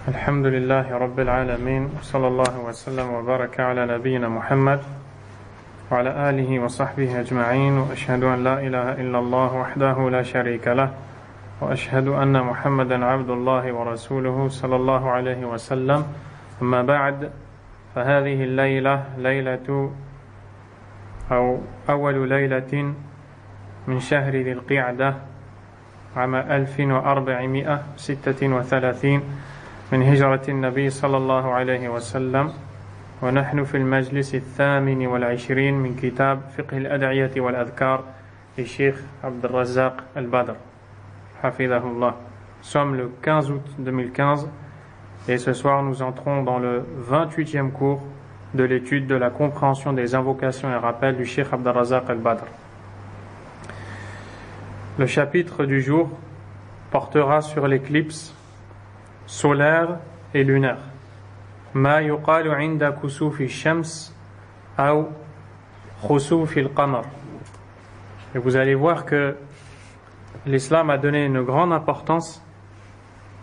الحمد لله رب العالمين صلى الله وسلم وبارك على نبينا محمد وعلى آله وصحبه أجمعين وأشهد أن لا إله إلا الله وحده لا شريك له وأشهد أن محمدا عبد الله ورسوله صلى الله عليه وسلم أما بعد فهذه الليلة ليلة أو أول ليلة من شهر ذي القعدة عام 1436 من هجرة النبي صلى الله عليه وسلم ونحن في المجلس 28 من كتاب فقه الأدعية والأذكار للشيخ عبد الرزاق البدر حفظه الله. Nous sommes le 15 août 2015 et ce soir nous entrons dans le 28e cours de l'étude de la compréhension des invocations et rappels du Cheikh Abd al-Razaq al-Badr. Le chapitre du jour portera sur l'éclipse solaire et lunaire. ما يقال عند كسوف الشمس أو خسوف القمر. Et vous allez voir que l'islam a donné une grande importance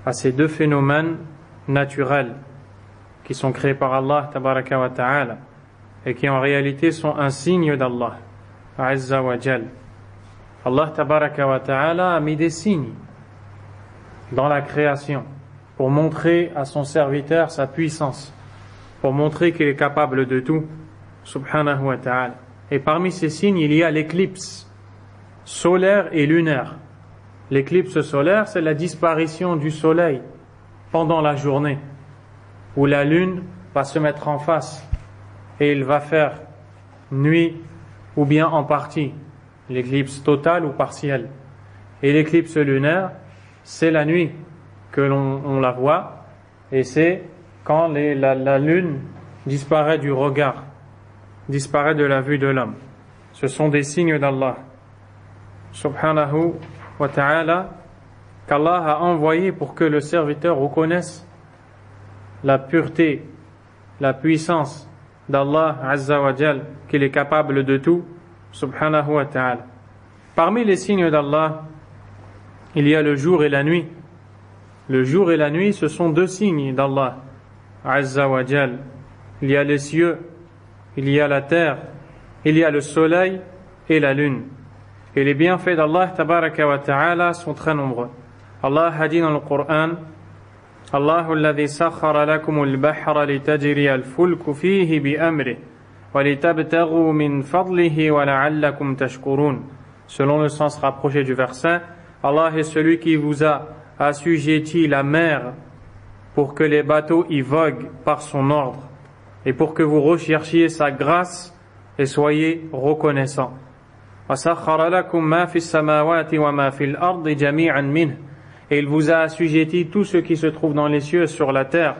à ces deux phénomènes naturels qui sont créés par Allah tabaraka wa ta'ala et qui en réalité sont un signe d'Allah azza wa jal. Allah tabaraka wa ta'ala a mis des signes dans la création pour montrer à son serviteur sa puissance, pour montrer qu'il est capable de tout, subhanahu wa ta'ala. Et parmi ces signes, il y a l'éclipse solaire et lunaire. L'éclipse solaire, c'est la disparition du soleil pendant la journée, où la lune va se mettre en face et il va faire nuit ou bien en partie, l'éclipse totale ou partielle. Et l'éclipse lunaire, c'est la nuit que l'on la voit, et c'est quand la lune disparaît du regard, disparaît de la vue de l'homme. Ce sont des signes d'Allah subhanahu wa ta'ala qu'Allah a envoyé pour que le serviteur reconnaisse la pureté, la puissance d'Allah azza wa jal, qu'il est capable de tout subhanahu wa ta'ala. Parmi les signes d'Allah, il y a le jour et la nuit. Le jour et la nuit, ce sont deux signes d'Allah azza wa jal. Il y a les cieux, il y a la terre, il y a le soleil et la lune. Et les bienfaits d'Allah tabaraka wa ta'ala sont très nombreux. Allah a dit dans le Coran: Allahu alladhi sakhara lakum al-bahra litajriya al-fulku fihi bi amrihi wa litabtaghu min fadlihi wa la'allakum tashkurun. Selon le sens rapproché du verset, Allah est celui qui vous a assujetti la mer pour que les bateaux y voguent par son ordre et pour que vous recherchiez sa grâce et soyez reconnaissants. Et il vous a assujetti tout ce qui se trouve dans les cieux et sur la terre.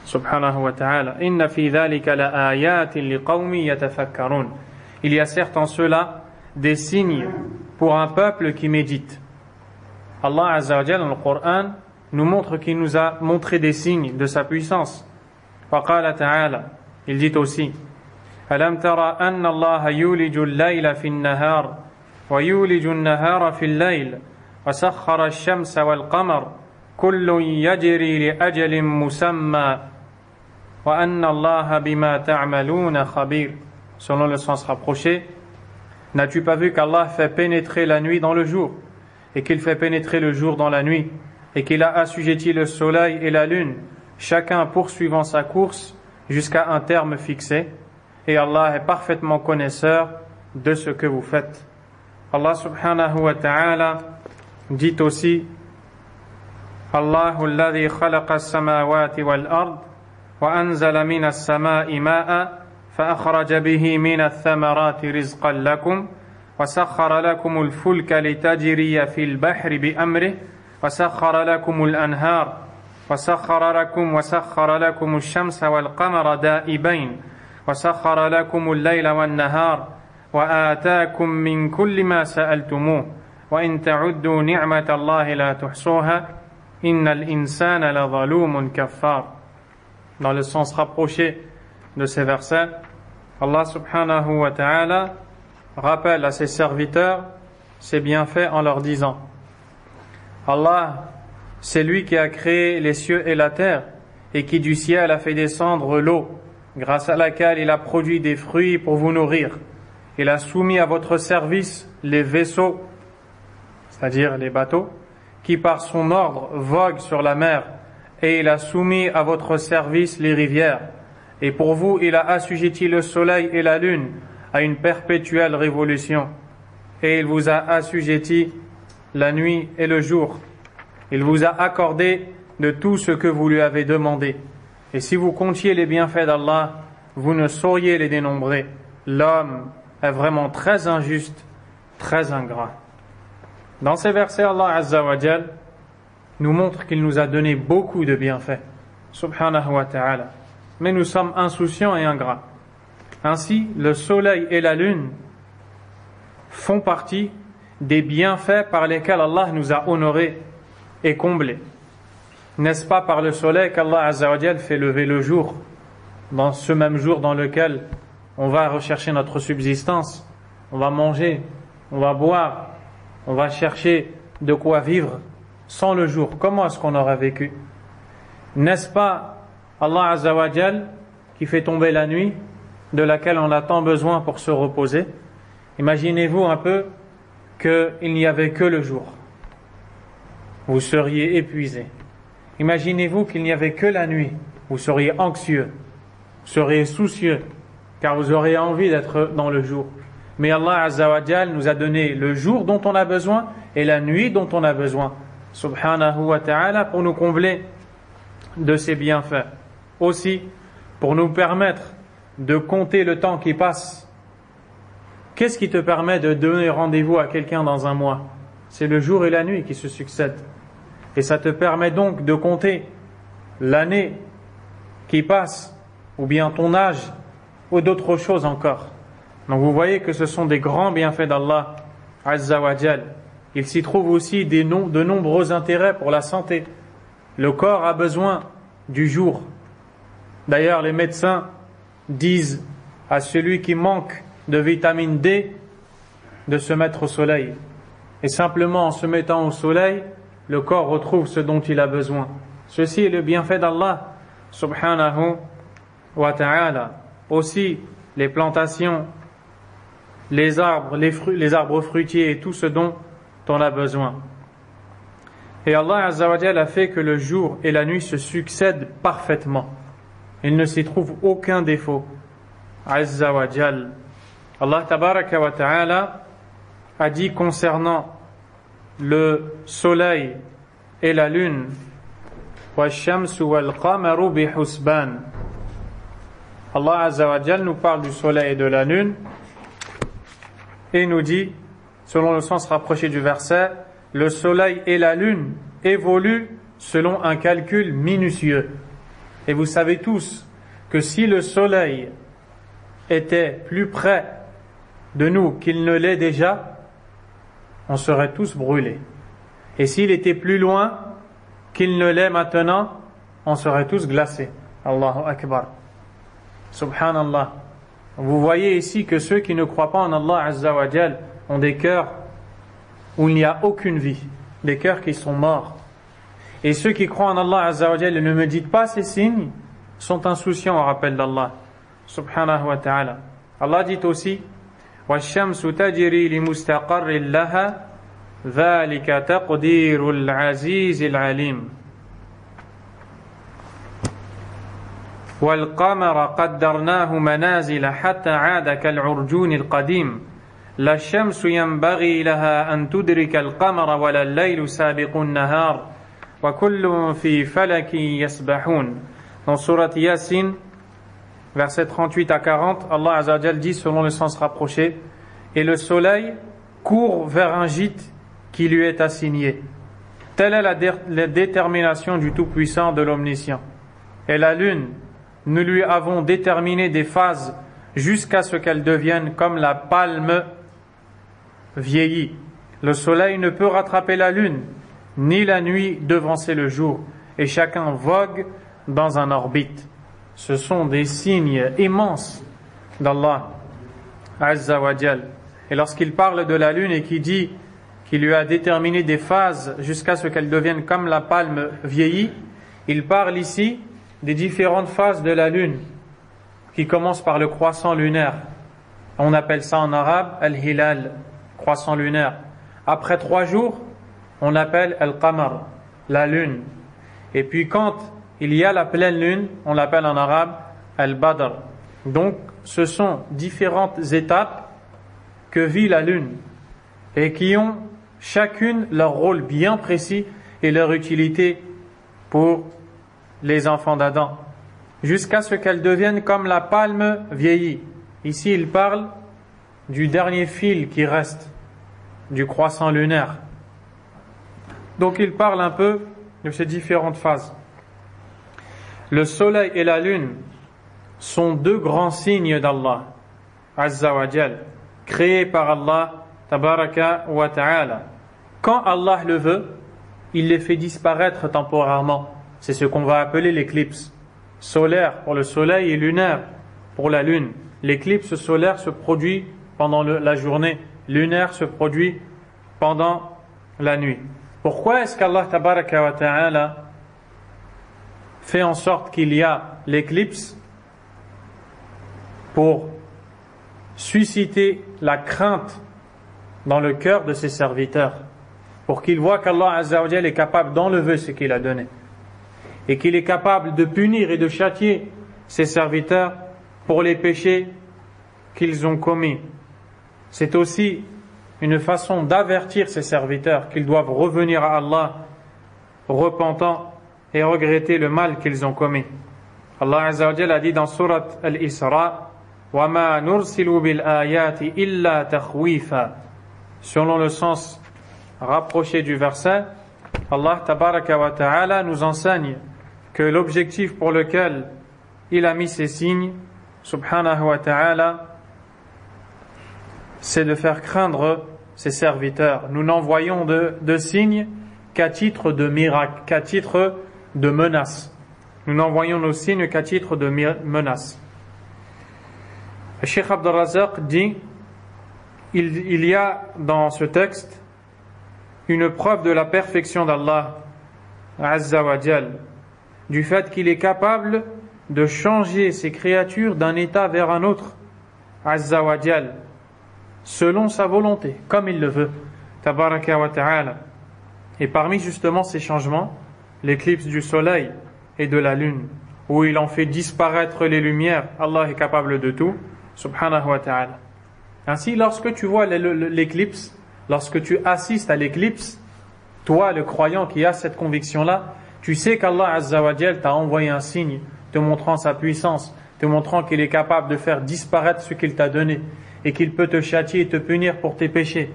Subhanahu wa ta'ala. Inna fi dhalika la ayatin liqawmin yatafakkarun. Il y a certes en cela des signes pour un peuple qui médite. Allah azza wa jalla dans le Coran nous montre qu'il nous a montré des signes de sa puissance. Wa ta'ala, il dit aussi: Alam tara anna Allah yuliju al-layla fi an-nahar wa yuliju an-nahara fi al-layl wa sakhkhara ash-shamsa wal-qamar kullun yajri li ajalin musamma wa anna Allah bima ta'maluna khabir. Selon le sens rapproché, n'as-tu pas vu qu'Allah fait pénétrer la nuit dans le jour et qu'il fait pénétrer le jour dans la nuit et qu'il a assujetti le soleil et la lune, chacun poursuivant sa course jusqu'à un terme fixé, et Allah est parfaitement connaisseur de ce que vous faites. Allah subhanahu wa ta'ala dit aussi: Allahu alladhi khalaqa as-samawati wal-ard wa anzala mina as-sama'i ma'a fa akhraja bihi mina ath-thamarati rizqan lakum وسخر لكم الفلك لتجري في البحر بأمره وسخر لكم الأنهار وسخر لكم الشمس والقمر دائبين وسخر لكم الليل والنهار وآتاكم من كل ما سألتموه وإن تعدوا نعمة الله لا تحصوها إن الإنسان لظلوم كفار. Dans le sens rapproché de ces versets, Allah subhanahu wa ta'ala rappelle à ses serviteurs ses bienfaits en leur disant: Allah C'est lui qui a créé les cieux et la terre et qui du ciel a fait descendre l'eau, grâce à laquelle il a produit des fruits pour vous nourrir. Il a soumis à votre service les vaisseaux, c'est-à-dire les bateaux, qui par son ordre voguent sur la mer, et il a soumis à votre service les rivières. Et pour vous, il a assujetti le soleil et la lune à une perpétuelle révolution. Et il vous a assujetti la nuit et le jour. Il vous a accordé de tout ce que vous lui avez demandé. Et si vous comptiez les bienfaits d'Allah, vous ne sauriez les dénombrer. L'homme est vraiment très injuste, très ingrat. Dans ces versets, Allah Azza wa Jal nous montre qu'il nous a donné beaucoup de bienfaits, subhanahu wa ta'ala. Mais nous sommes insouciants et ingrats. Ainsi, le soleil et la lune font partie des bienfaits par lesquels Allah nous a honorés et comblés. N'est-ce pas par le soleil qu'Allah Azza wa Jal fait lever le jour, dans ce même jour dans lequel on va rechercher notre subsistance, on va manger, on va boire, on va chercher de quoi vivre. Sans le jour, comment est-ce qu'on aurait vécu? N'est-ce pas Allah Azza wa Jal qui fait tomber la nuit, de laquelle on a tant besoin pour se reposer? Imaginez-vous un peu qu'il n'y avait que le jour. Vous seriez épuisé. Imaginez-vous qu'il n'y avait que la nuit. Vous seriez anxieux, vous seriez soucieux, car vous auriez envie d'être dans le jour. Mais Allah Azza wa Jal nous a donné le jour dont on a besoin et la nuit dont on a besoin, subhanahu wa ta'ala, pour nous combler de ses bienfaits. Aussi, pour nous permettre de compter le temps qui passe. Qu'est-ce qui te permet de donner rendez-vous à quelqu'un dans un mois? C'est le jour et la nuit qui se succèdent. Et ça te permet donc de compter l'année qui passe, ou bien ton âge, ou d'autres choses encore. Donc vous voyez que ce sont des grands bienfaits d'Allah Azza wa Jal. Il s'y trouve aussi de nombreux intérêts pour la santé. Le corps a besoin du jour. D'ailleurs, les médecins disent à celui qui manque de vitamine D de se mettre au soleil. Et simplement en se mettant au soleil, le corps retrouve ce dont il a besoin. Ceci est le bienfait d'Allah subhanahu wa ta'ala. Aussi, les plantations, les arbres, les arbres fruitiers et tout ce dont on a besoin. Et Allah Azza wa Jalla a fait que le jour et la nuit se succèdent parfaitement. Il ne s'y trouve aucun défaut. Azza wa Jalla. Allah tabaraka wa ta'ala a dit concernant le soleil et la lune, وَالشَّمْسُ وَالْقَمَرُ بِحُسْبَانٍ. Allah Azza wa Jalla nous parle du soleil et de la lune et nous dit, selon le sens rapproché du verset, le soleil et la lune évoluent selon un calcul minutieux. Et vous savez tous que si le soleil était plus près de nous qu'il ne l'est déjà, on serait tous brûlés. Et s'il était plus loin qu'il ne l'est maintenant, on serait tous glacés. Allahu Akbar. Subhanallah. Vous voyez ici que ceux qui ne croient pas en Allah Azza wa Jal ont des cœurs où il n'y a aucune vie, des cœurs qui sont morts. Et ceux qui croient en Allah Azza wa Jal et ne méditent pas ces signes sont insouciants au rappel d'Allah subhanahu wa ta'ala. Allah dit aussi وَالشَّمْسُ تَجْرِي لِمُسْتَقَرٍّ لَهَا ذَلِكَ تَقْدِيرُ الْعَزِيزِ الْعَلِيمِ وَالْقَمَرَ قَدَّرْنَاهُ مَنَازِلَ حَتَّى عَادَ كَالْعُرْجُونِ الْقَدِيمِ لَا الشَّمْسُ يَنبَغِي لَهَا أَن تُدْرِكَ الْقَمَرَ وَلَا اللَّيْلُ سَابِقُ النَّهَارِ وَكُلٌّ فِي فَلَكٍ يَسْبَحُونَ. Dans Surat Yasin, versets 38 à 40, Allah Azza wa Jal dit selon le sens rapproché, et le soleil court vers un gîte qui lui est assigné. Telle est la détermination du Tout-Puissant, de l'Omniscient. Et la lune, nous lui avons déterminé des phases jusqu'à ce qu'elle devienne comme la palme vieillie. Le soleil ne peut rattraper la lune, ni la nuit devancer le jour, et chacun vogue dans un orbite. Ce sont des signes immenses d'Allah Azza wa Jal. Et lorsqu'il parle de la lune et qu'il qui lui a déterminé des phases jusqu'à ce qu'elle devienne comme la palme vieillie, il parle ici des différentes phases de la lune, qui commencent par le croissant lunaire. On appelle ça en arabe al-hilal, croissant lunaire. Après 3 jours, on appelle al-qamar, la lune. Et puis quand il y a la pleine lune, on l'appelle en arabe al-badr. Donc ce sont différentes étapes que vit la lune et qui ont chacune leur rôle bien précis et leur utilité pour les enfants d'Adam, jusqu'à ce qu'elle devienne comme la palme vieillie. Ici, il parle du dernier fil qui reste du croissant lunaire. Donc, il parle un peu de ces différentes phases. Le soleil et la lune sont 2 grands signes d'Allah, Azza wa Jal, créés par Allah, Tabaraka wa Ta'ala. Quand Allah le veut, il les fait disparaître temporairement. C'est ce qu'on va appeler l'éclipse solaire pour le soleil et lunaire pour la lune. L'éclipse solaire se produit pendant la journée, lunaire se produit pendant la nuit. Pourquoi est-ce qu'Allah Tabaraka wa Ta'ala fait en sorte qu'il y a l'éclipse? Pour susciter la crainte dans le cœur de ses serviteurs, pour qu'ils voient qu'Allah Azza wa Jal est capable d'enlever ce qu'il a donné et qu'il est capable de punir et de châtier ses serviteurs pour les péchés qu'ils ont commis. C'est aussi une façon d'avertir ses serviteurs qu'ils doivent revenir à Allah repentants et regretter le mal qu'ils ont commis. Allah Azza wa Jal a dit dans Surat Al-Isra: وَمَا نُرْسِلُ بِالْآيَاتِ إِلَّا تَخْوِيفًا. Selon le sens rapproché du verset, Allah Tabaraka wa Ta'ala nous enseigne que l'objectif pour lequel il a mis ces signes, subhanahu wa ta'ala, c'est de faire craindre ses serviteurs. Nous n'envoyons de signes qu'à titre de miracle, qu'à titre de menace. Nous n'envoyons nos signes qu'à titre de menace. Le Cheikh Abdul Razak dit, il y a dans ce texte une preuve de la perfection d'Allah Azza wa Jal, du fait qu'il est capable de changer ses créatures d'un état vers un autre, Azza wa Jal, selon sa volonté, comme il le veut, Tabaraka wa Ta'ala. Et parmi justement ces changements, l'éclipse du soleil et de la lune, où il en fait disparaître les lumières, Allah est capable de tout, subhanahu wa ta'ala. Ainsi, lorsque tu vois l'éclipse, lorsque tu assistes à l'éclipse, toi, le croyant qui a cette conviction-là, tu sais qu'Allah Azza wa Jal t'a envoyé un signe te montrant sa puissance, te montrant qu'il est capable de faire disparaître ce qu'il t'a donné et qu'il peut te châtier et te punir pour tes péchés.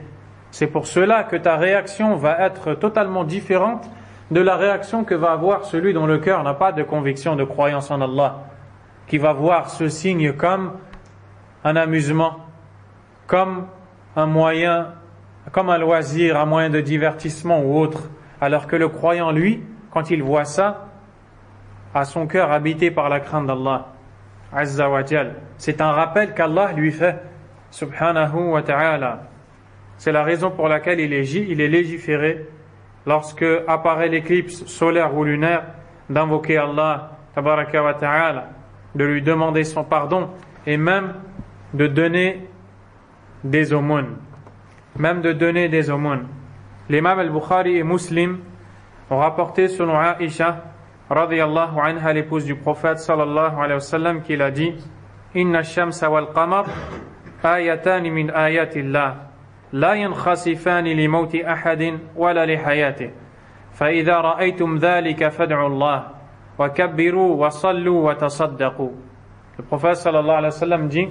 C'est pour cela que ta réaction va être totalement différente de la réaction que va avoir celui dont le cœur n'a pas de conviction, de croyance en Allah, qui va voir ce signe comme un amusement, comme un moyen, comme un loisir, un moyen de divertissement ou autre, alors que le croyant, lui, quand il voit ça, a son cœur habité par la crainte d'Allah Azza wa Jal. C'est un rappel qu'Allah lui fait, subhanahu wa ta'ala. C'est la raison pour laquelle il est légiféré, lorsque apparaît l'éclipse solaire ou lunaire, d'invoquer Allah tabaraka wa ta'ala, de lui demander son pardon et même de donner des aumônes. L'imam al-Bukhari et Muslim ont rapporté selon Aïcha radiyallahu anha, l'épouse du prophète sallallahu alayhi wa sallam, qu'il a dit: Inna ash-shamsa wal qamar ayatan min ayatillah la yankhasifani li mawti ahadin wala li hayatihi fa idha ra'aytum dhalika fad'u Allah wa kabbiru wa sallu wa tasaddaqu. Le prophète sallallahu alayhi wa sallam dit: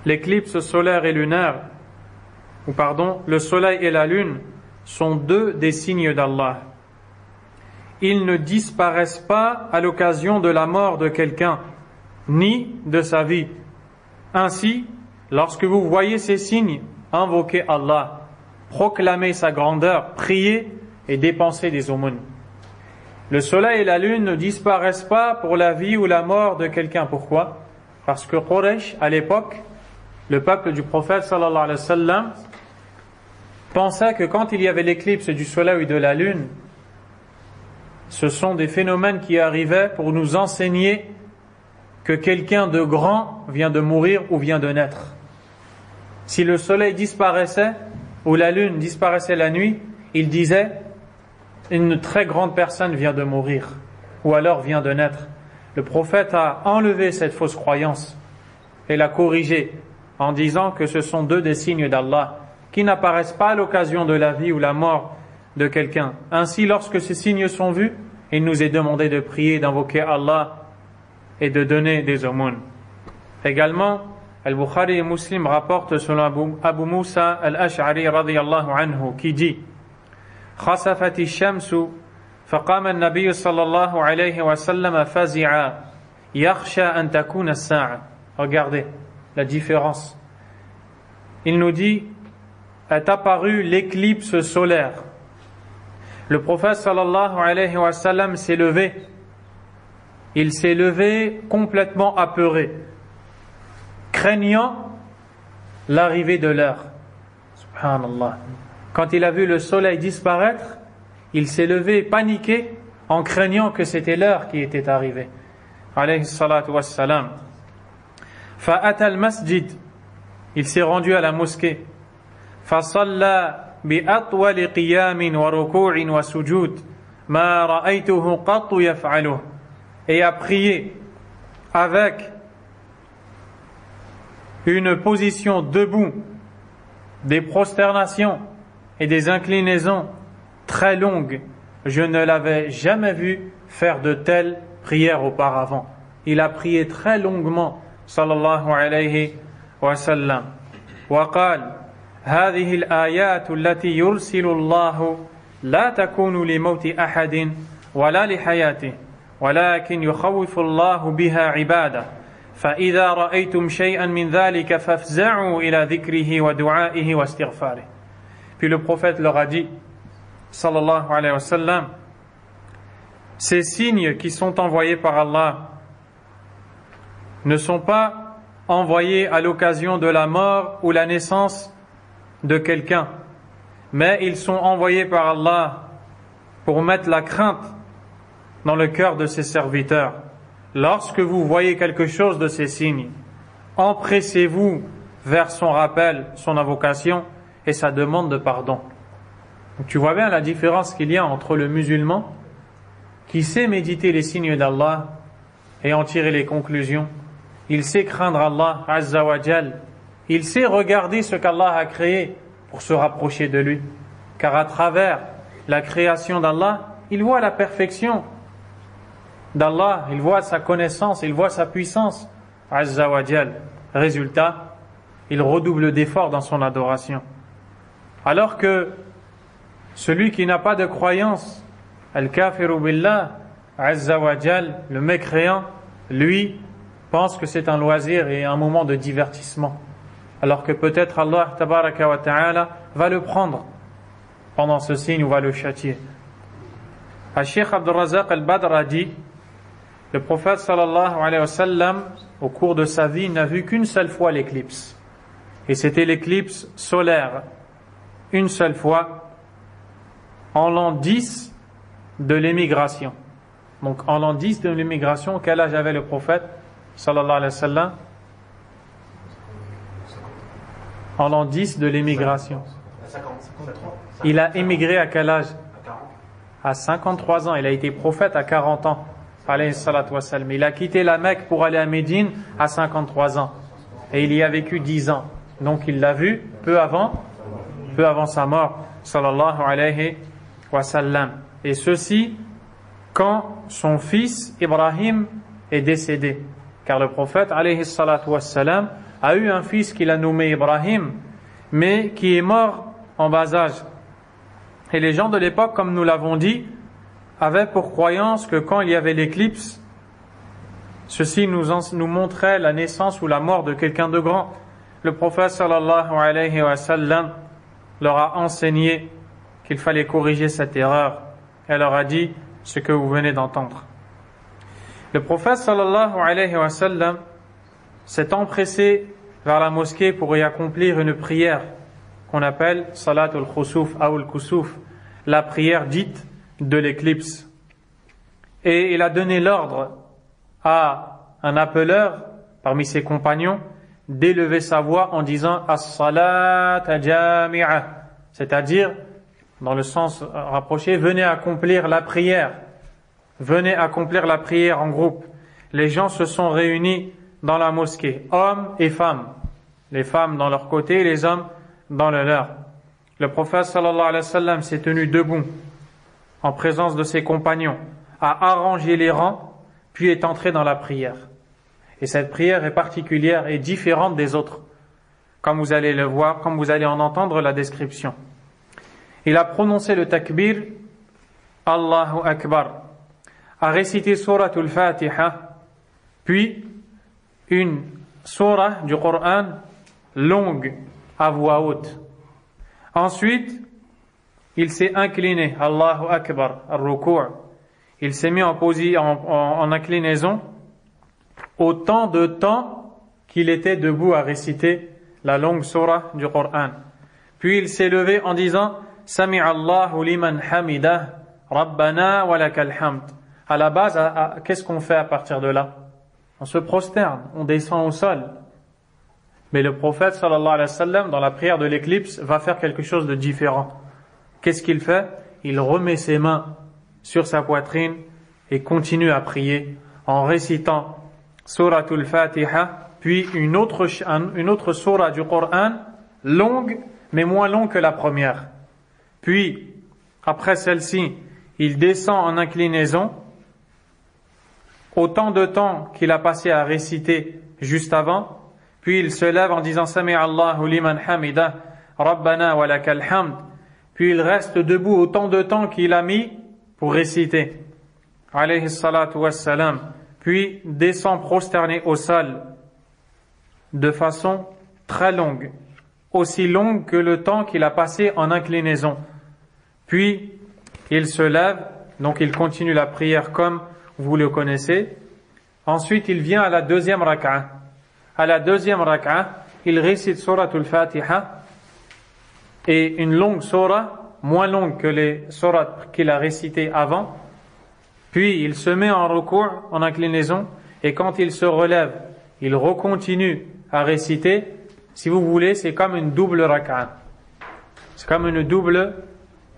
l'éclipse solaire et lunaire, le soleil et la lune sont 2 des signes d'Allah. Ils ne disparaissent pas à l'occasion de la mort de quelqu'un, ni de sa vie. Ainsi, lorsque vous voyez ces signes, invoquez Allah, proclamez sa grandeur, priez et dépensez des aumônes. Le soleil et la lune ne disparaissent pas pour la vie ou la mort de quelqu'un. Pourquoi? Parce que Quraysh, à l'époque, le peuple du prophète sallallahu alayhi wa sallam, pensaient que quand il y avait l'éclipse du soleil ou de la lune, ce sont des phénomènes qui arrivaient pour nous enseigner que quelqu'un de grand vient de mourir ou vient de naître. Si le soleil disparaissait ou la lune disparaissait la nuit, il disait une très grande personne vient de mourir ou alors vient de naître. Le prophète a enlevé cette fausse croyance et l'a corrigée en disant que ce sont deux des signes d'Allah qui n'apparaissent pas à l'occasion de la vie ou la mort de quelqu'un. Ainsi, lorsque ces signes sont vus, il nous est demandé de prier, d'invoquer Allah et de donner des aumônes. Également, Al-Bukhari et Muslim rapportent selon Abu Musa al-Ash'ari radiyallahu anhu qui dit خسفت الشمس فقام النبي صلى الله عليه وسلم فزعا يخشى أن تكون الساعة. Regardez la différence. Il nous dit est apparu l'éclipse solaire. Le prophète sallallahu alayhi wa sallam s'est levé. Il s'est levé complètement apeuré, craignant l'arrivée de l'heure. Subhanallah. Quand il a vu le soleil disparaître, il s'est levé paniqué en craignant que c'était l'heure qui était arrivée. Alayhi salatu wassalam. Fa'ata al-masjid. Il s'est rendu à la mosquée. Fasalla bi'atwali qiyamin wa ruku'in wa sujud ma ra'aytuhu qattu yaf'aluh. Et a prié avec une position debout, des prosternations et des inclinaisons très longues. Je ne l'avais jamais vu faire de telles prières auparavant. Il a prié très longuement, sallallahu alayhi wa sallam. وقال هذه الآيات التي يرسل الله لا تكون لموت أحد ولا لحياته ولكن يخوف الله بها عباده فإذا رأيتم شيئا من ذلك فافزعوا إلى ذكره ودعائه واستغفاره. Puis le prophète leur a dit, sallallahu alayhi wa sallam, ces signes qui sont envoyés par Allah ne sont pas envoyés à l'occasion de la mort ou la naissance de quelqu'un, mais ils sont envoyés par Allah pour mettre la crainte dans le cœur de ses serviteurs. Lorsque vous voyez quelque chose de ces signes, empressez-vous vers son rappel, son invocation et sa demande de pardon. Donc, tu vois bien la différence qu'il y a entre le musulman qui sait méditer les signes d'Allah et en tirer les conclusions. Il sait craindre Allah Azza wa Jal. Il sait regarder ce qu'Allah a créé pour se rapprocher de lui. Car à travers la création d'Allah, il voit la perfection d'Allah, il voit sa connaissance, il voit sa puissance Azza wa Jal. Résultat, il redouble d'efforts dans son adoration. Alors que celui qui n'a pas de croyance, Al-Kafiru Billah Azza wa Jal, le mécréant, lui, pense que c'est un loisir et un moment de divertissement. Alors que peut-être Allah tabaraka wa ta'ala va le prendre pendant ce signe ou va le châtier. Al-Sheikh Abdul Razak al-Badr a dit, le prophète sallallahu alayhi wa sallam, au cours de sa vie, n'a vu qu'une seule fois l'éclipse. Et c'était l'éclipse solaire. Une seule fois, en l'an 10 de l'émigration. Donc en l'an 10 de l'émigration, quel âge avait le prophète sallallahu alayhi wa sallam? En l'an 10 de l'émigration. Il a émigré à quel âge? À 53 ans. Il a été prophète à 40 ans. Alayhi salatu wa sallam. Il a quitté la Mecque pour aller à Médine à 53 ans. Et il y a vécu 10 ans. Donc il l'a vu peu avant sa mort. Sallallahu alayhi wa sallam. Et ceci quand son fils Ibrahim est décédé. Car le prophète alayhi salatu wa sallam a eu un fils qu'il a nommé Ibrahim, mais qui est mort en bas âge. Et les gens de l'époque, comme nous l'avons dit, avaient pour croyance que quand il y avait l'éclipse, ceci nous montrait la naissance ou la mort de quelqu'un de grand. Le prophète sallallahu alayhi wa sallam leur a enseigné qu'il fallait corriger cette erreur. Elle leur a dit ce que vous venez d'entendre. Le prophète sallallahu alayhi wa sallam s'est empressé vers la mosquée pour y accomplir une prière. qu'on appelle Salatul Khusuf ou al-Kusuf, la prière dite de l'éclipse. Et il a donné l'ordre à un appeleur parmi ses compagnons d'élever sa voix en disant As-salat jami'a, c'est-à-dire, dans le sens rapproché, venez accomplir la prière. Venez accomplir la prière en groupe. Les gens se sont réunis dans la mosquée, hommes et femmes. Les femmes dans leur côté, les hommes dans le leur. Le prophète sallallahu alayhi wa sallam s'est tenu debout en présence de ses compagnons, a arrangé les rangs, puis est entré dans la prière. Et cette prière est particulière et différente des autres, comme vous allez le voir, comme vous allez en entendre la description. Il a prononcé le takbir, Allahu Akbar, a récité Suratul Fatiha, puis une surah du Coran longue à voix haute. Ensuite, il s'est incliné, Allahu Akbar, al-Ruku'. Il s'est mis en inclinaison autant de temps qu'il était debout à réciter la longue surah du Coran. Puis il s'est levé en disant Sami'a Allahu liman hamidah, Rabbana wa lakal hamd. À la base, qu'est-ce qu'on fait à partir de là? On se prosterne, on descend au sol. Mais le prophète sallallahu alayhi wa sallam, dans la prière de l'éclipse, va faire quelque chose de différent. Qu'est-ce qu'il fait? Il remet ses mains sur sa poitrine et continue à prier en récitant Suratul Fatiha, puis une autre surah du Coran, longue, mais moins longue que la première. Puis, après celle-ci, il descend en inclinaison, autant de temps qu'il a passé à réciter juste avant, puis il se lève en disant Sami'a Allahu liman hamidah, Rabbana wa lakal hamd, puis il reste debout autant de temps qu'il a mis pour réciter, alayhi salatu wassalam, puis descend prosterné au sol de façon très longue, aussi longue que le temps qu'il a passé en inclinaison. Puis il se lève, donc il continue la prière comme vous le connaissez. Ensuite il vient à la deuxième rak'a. À la deuxième rak'a, il récite Suratul Fatiha et une longue surah, moins longue que les sourates qu'il a récitées avant. Puis il se met en ruku', en inclinaison, et quand il se relève, il recontinue à réciter. Si vous voulez, c'est comme une double rak'a. C'est comme une double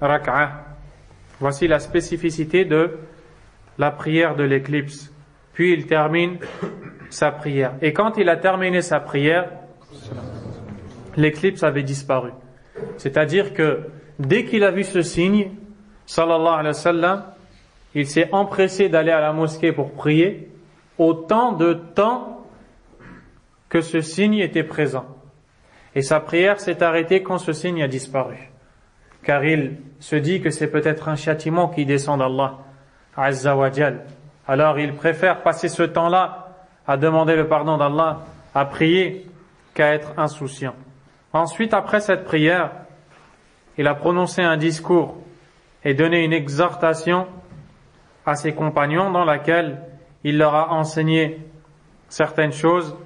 rak'a. Voici la spécificité de la prière de l'éclipse. Puis il termine sa prière. Et quand il a terminé sa prière, l'éclipse avait disparu. C'est-à-dire que dès qu'il a vu ce signe, sallallahu alayhi wa sallam, il s'est empressé d'aller à la mosquée pour prier autant de temps que ce signe était présent. Et sa prière s'est arrêtée quand ce signe a disparu. Car il se dit que c'est peut-être un châtiment qui descend d'Allah Azza wa Jal. Alors il préfère passer ce temps-là à demander le pardon d'Allah, à prier, qu'à être insouciant. Ensuite, après cette prière, il a prononcé un discours et donné une exhortation à ses compagnons dans laquelle il leur a enseigné certaines choses,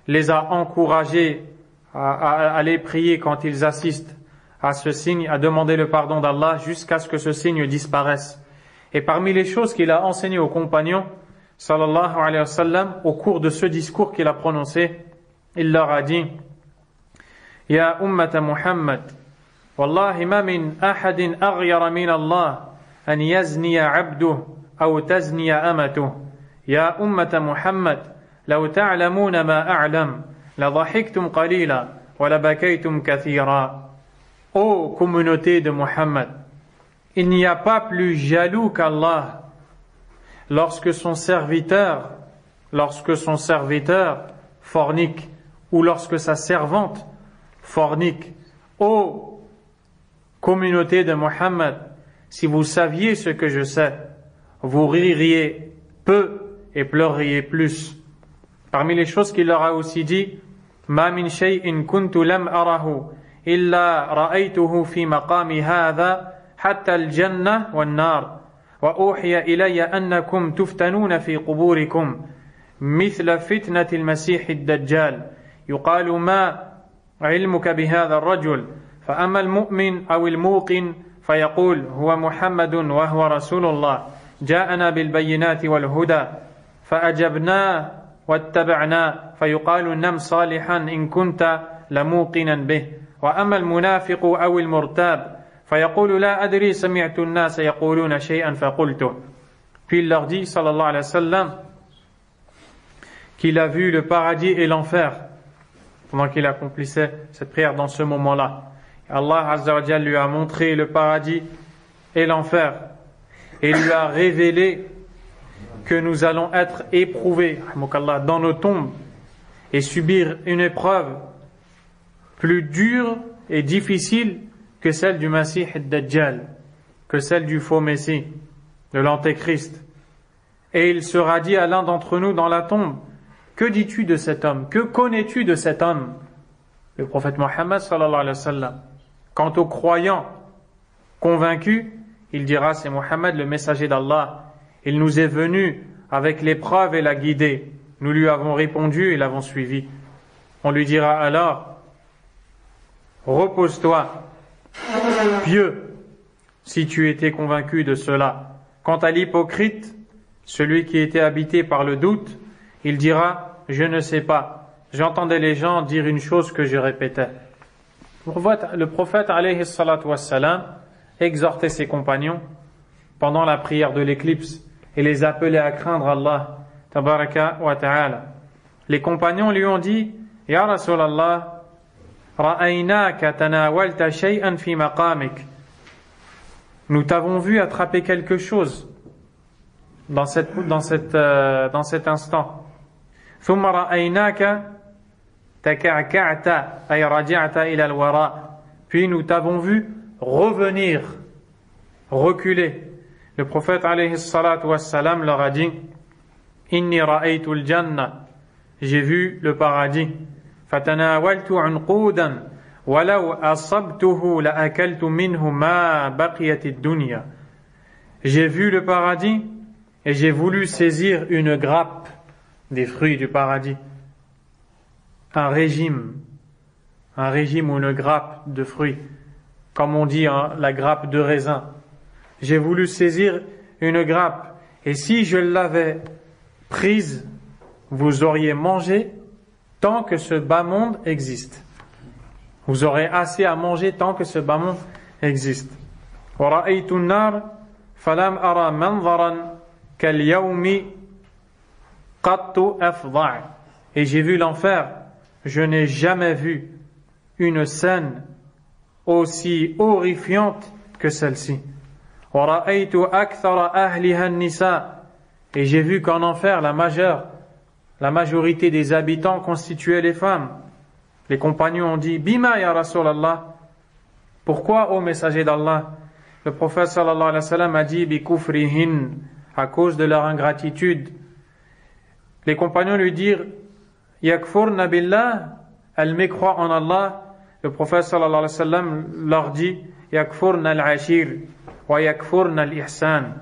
les a encouragés à aller prier quand ils assistent à ce signe, à demander le pardon d'Allah jusqu'à ce que ce signe disparaisse. Et parmi les choses qu'il a enseignées aux compagnons, sallallahu alayhi wa sallam, au cours de ce discours qu'il a prononcé, il leur a dit Ya ummata Muhammad, Wallahi ma min ahadin aghyara min Allah an yazniya abduh aw tazniya amatuh. Ya ummata Muhammad, law ta'lamuna ma a'lam, la dhahiktum qalila wa la bakaytum kathira. Ô communauté de Muhammad, il n'y a pas plus jaloux qu'Allah lorsque son serviteur fornique ou lorsque sa servante fornique. Ô communauté de Muhammad, si vous saviez ce que je sais, vous ririez peu et pleureriez plus. Parmi les choses qu'il leur a aussi dit, Ma min shay'in kuntu lam arahu illa ra'aytuhu fi maqami hadha hatta al-jannah wan-nar wa uhiya ilayya annakum tuftanuna fi quburikum mithla fitnati al-masih ad-dajjal yuqalu ma علمك بهذا الرجل فأما المؤمن أو الموقن فيقول هو محمد وهو رسول الله جاءنا بالبينات والهدى فأجبناه واتبعناه فيقال نم صالحا إن كنت لموقنا به وأما المنافق أو المرتاب فيقول لا أدري سمعت الناس يقولون شيئا فقلته. Puis il leur dit sallallahu alayhi wa sallam qu'il a vu le paradis et l'enfer pendant qu'il accomplissait cette prière dans ce moment-là. Allah Azza wa Jalla lui a montré le paradis et l'enfer et lui a révélé que nous allons être éprouvés dans nos tombes et subir une épreuve plus dure et difficile que celle du Masih ad-Dajjal, que celle du faux Messie, de l'Antéchrist. Et il sera dit à l'un d'entre nous dans la tombe, que dis-tu de cet homme? Que connais-tu de cet homme? Le prophète Mohammed sallallahu alayhi wa sallam. Quant aux croyants convaincus, il dira, c'est Mohammed le messager d'Allah. Il nous est venu avec l'épreuve et la guidée. Nous lui avons répondu et l'avons suivi. On lui dira alors, repose-toi, pieux, si tu étais convaincu de cela. Quant à l'hypocrite, celui qui était habité par le doute, il dira, je ne sais pas. J'entendais les gens dire une chose que je répétais. Le prophète alayhi salatu wassalam exhortait ses compagnons pendant la prière de l'éclipse et les appelait à craindre Allah tabaraka wa ta'ala. Les compagnons lui ont dit, Ya Rasulallah, ra'aynaka tanawalta shay'an fi maqamik. Nous t'avons vu attraper quelque chose dans cet instant. Thumma ra'aynaka taka'ka'ta ay raja'ta ila al-wara. Puis nous t'avons vu revenir, reculer. Le prophète alayhi salatu wassalam leur a dit, inni ra'aytu al-jannah. J'ai vu le paradis. Fatanawaltu unqudan walau asabtuhu la akaltu minhu ma baqiyat ad-dunya. J'ai vu le paradis et j'ai voulu saisir une grappe des fruits du paradis. Un régime ou une grappe de fruits, comme on dit la grappe de raisin. J'ai voulu saisir une grappe et si je l'avais prise, vous auriez mangé tant que ce bas monde existe. Vous aurez assez à manger tant que ce bas monde existe. وَرَأَيْتُ النَّارَ فَلَمْ أَرَى مَنْظَرًا كَالْيَوْمِ قَطُّ أَفْضَعَ. Et j'ai vu l'enfer. Je n'ai jamais vu une scène aussi horrifiante que celle-ci. وَرَأَيْتُ أَكْثَرَ أَهْلِهَا النِّسَاء. Et j'ai vu qu'en enfer, la majorité des habitants constituaient les femmes. Les compagnons ont dit, Bima ya Rasulallah. Pourquoi, ô messager d'Allah? Le prophète sallallahu alayhi wa sallam a dit, Bi kufrihin, à cause de leur ingratitude. Les compagnons lui dirent, Yakfurna billah, elles mécroient en Allah. Le prophète sallallahu alayhi wa sallam leur dit, Yakfurna al-ashir, wa yakfurna al-ihsan.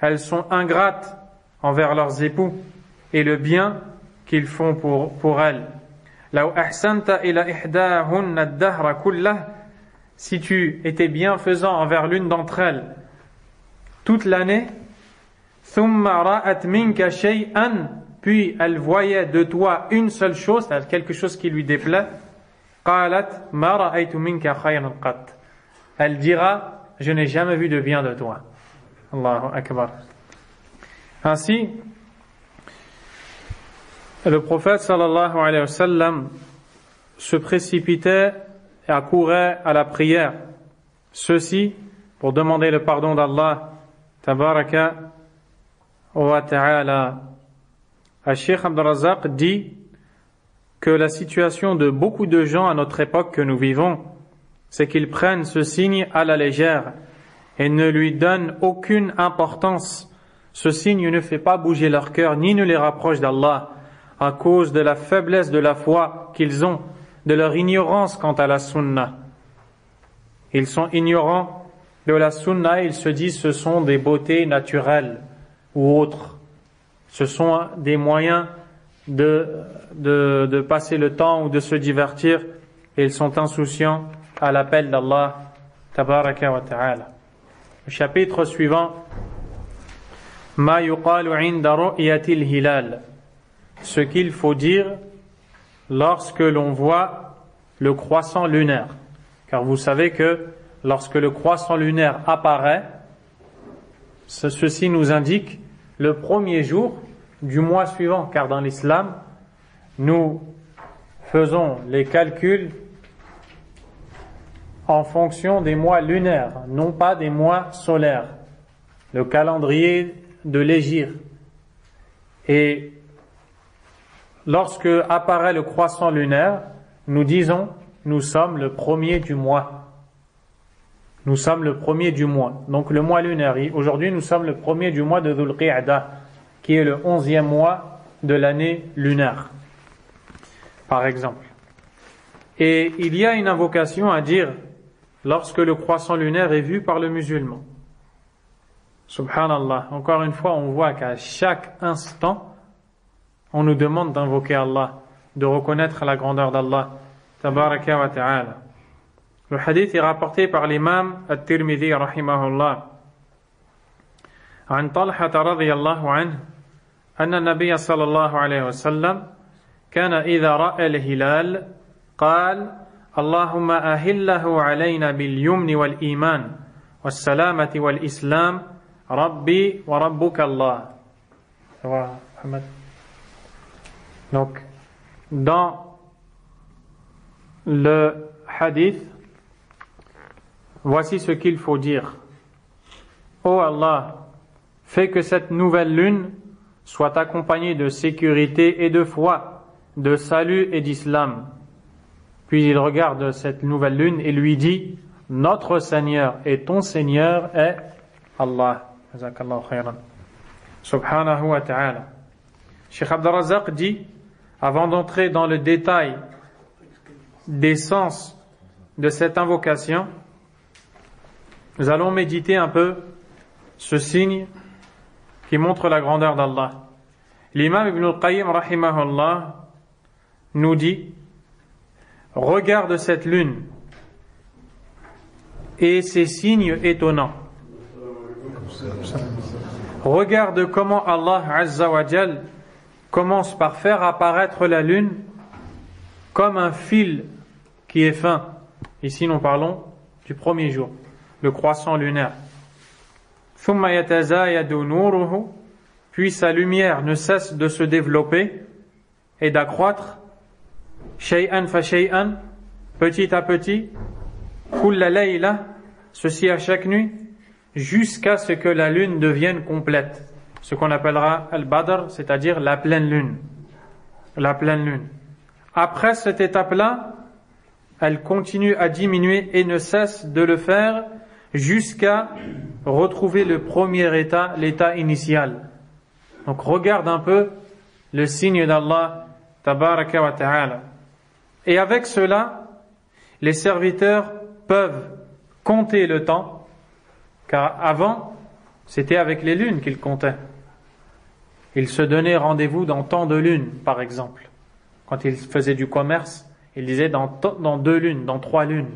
Elles sont ingrates envers leurs époux et le bien qu'ils font pour elles. Law ahsanta ila ihdahunna ad-dahra kullah. Si tu étais bienfaisant envers l'une d'entre elles toute l'année, thumma ra'at minka shay'an, puis elle voyait de toi une seule chose, c'est-à-dire quelque chose qui lui déplaît, qalat ma ra'aytu minka khayran qat. Elle dira, je n'ai jamais vu de bien de toi. Allahu akbar. Ainsi, le prophète sallallahu alayhi wa sallam se précipitait et accourait à la prière. Ceci pour demander le pardon d'Allah tabaraka wa ta'ala. Al-Sheikh Abdul Razzaq dit que la situation de beaucoup de gens à notre époque que nous vivons, c'est qu'ils prennent ce signe à la légère et ne lui donnent aucune importance. Ce signe ne fait pas bouger leur cœur ni ne les rapproche d'Allah à cause de la faiblesse de la foi qu'ils ont, de leur ignorance quant à la sunna. Ils sont ignorants de la sunna, ils se disent ce sont des beautés naturelles ou autres. Ce sont des moyens de passer le temps ou de se divertir et ils sont insouciants à l'appel d'Allah tabaraka wa ta'ala. Le chapitre suivant, Ma yuqalu inda ru'yatil hilal, ce qu'il faut dire lorsque l'on voit le croissant lunaire. Car vous savez que lorsque le croissant lunaire apparaît, ceci nous indique le premier jour du mois suivant, car dans l'islam, nous faisons les calculs en fonction des mois lunaires, non pas des mois solaires. Le calendrier de l'hégire. Et lorsque apparaît le croissant lunaire, nous disons, nous sommes le premier du mois. Nous sommes le premier du mois. Donc le mois lunaire. Aujourd'hui, nous sommes le premier du mois de Dhul Qi'dah, qui est le 11e mois de l'année lunaire. Par exemple. Et il y a une invocation à dire lorsque le croissant lunaire est vu par le musulman. Subhanallah. Encore une fois, on voit qu'à chaque instant, on nous demande d'invoquer Allah, de reconnaître la grandeur d'Allah. Tabaraka wa ta'ala. Le hadith est rapporté par l'imam At-Tirmidhi rahimahullah. عن طلحة رضي الله عنه أن النبي صلى الله عليه وسلم كان إذا رأى الهلال قال اللهم أهله علينا باليمن والإيمان والسلامة والإسلام ربي وربك الله. Donc, dans le hadith, voici ce qu'il faut dire. Ô Allah, fais que cette nouvelle lune soit accompagnée de sécurité et de foi, de salut et d'islam. Puis il regarde cette nouvelle lune et lui dit, notre Seigneur et ton Seigneur est Allah. Jazakallahu khairan. Subhanahu wa ta'ala. Cheikh Abd al-Razzaq dit, avant d'entrer dans le détail des sens de cette invocation, nous allons méditer un peu ce signe qui montre la grandeur d'Allah. L'imam Ibn al-Qayyim rahimahullah nous dit, regarde cette lune et ses signes étonnants. Regarde comment Allah Azza wa Jal commence par faire apparaître la lune comme un fil qui est fin. Ici nous parlons du premier jour, le croissant lunaire. ثم يتزايد نوره, puis sa lumière ne cesse de se développer et d'accroître, شيئا فشيئا, petit à petit, كل ليلة, ceci à chaque nuit, jusqu'à ce que la lune devienne complète, ce qu'on appellera al-Badr, c'est-à-dire la pleine lune. La pleine lune. Après cette étape-là, elle continue à diminuer et ne cesse de le faire jusqu'à retrouver le premier état, l'état initial. Donc regarde un peu le signe d'Allah, tabaraka wa ta'ala. Et avec cela, les serviteurs peuvent compter le temps, car avant, c'était avec les lunes qu'ils comptaient. Ils se donnaient rendez-vous dans tant de lunes, par exemple. Quand ils faisaient du commerce, ils disaient dans 2 lunes, dans 3 lunes.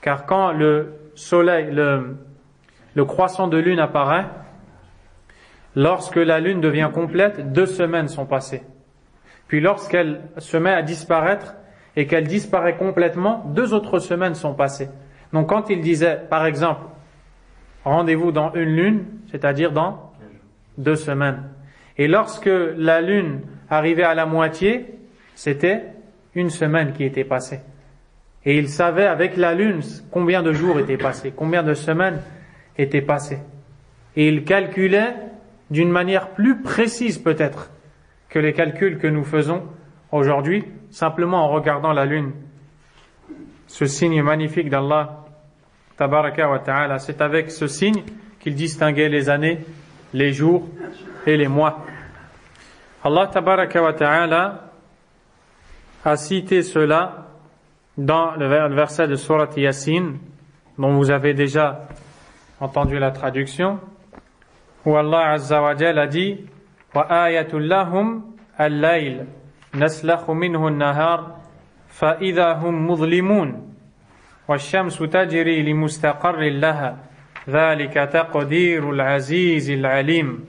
Car quand le soleil, le croissant de lune apparaît, lorsque la lune devient complète, 2 semaines sont passées. Puis lorsqu'elle se met à disparaître et qu'elle disparaît complètement, 2 autres semaines sont passées. Donc quand il disait, par exemple, rendez-vous dans 1 lune, c'est-à-dire dans 2 semaines. Et lorsque la lune arrivait à la moitié, c'était 1 semaine qui était passée. Et il savait avec la lune combien de jours étaient passés, combien de semaines étaient passées. Et il calculait d'une manière plus précise peut-être que les calculs que nous faisons aujourd'hui, simplement en regardant la lune. Ce signe magnifique d'Allah, tabaraka wa ta'ala, c'est avec ce signe qu'il distinguait les années, les jours et les mois. Allah tabaraka wa ta'ala a cité cela dans le verset de Surat Yasin, dont vous avez déjà entendu la traduction, où Allah Azza wa Jal a dit wa ayatul lahum al-layl naslakhu minhu an-nahar fa idha hum mudlimun والشمس تجري لمستقر لها ذلك تقدير العزيز العليم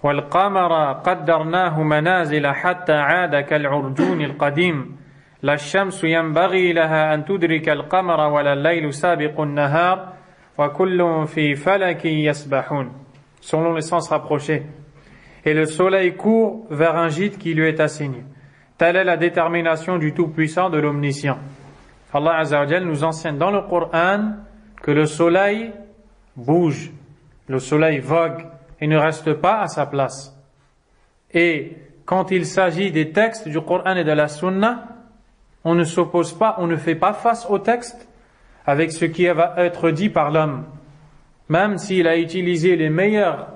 والقمر قدرناه منازل حتى عاد كالعرجون القديم لا الشمس ينبغي لها أن تدرك القمر ولا الليل سابق النهار وكل في فلك يسبحون selon les sens rapprochés. Et le soleil court vers un gîte qui lui est assigné. Telle est la détermination du Tout-Puissant, de l'Omniscient. Allah Azza wa Jal nous enseigne dans le Coran que le soleil bouge, le soleil vogue et ne reste pas à sa place. Et quand il s'agit des textes du Coran et de la Sunna, on ne s'oppose pas, on ne fait pas face au texte avec ce qui va être dit par l'homme. Même s'il a utilisé les meilleurs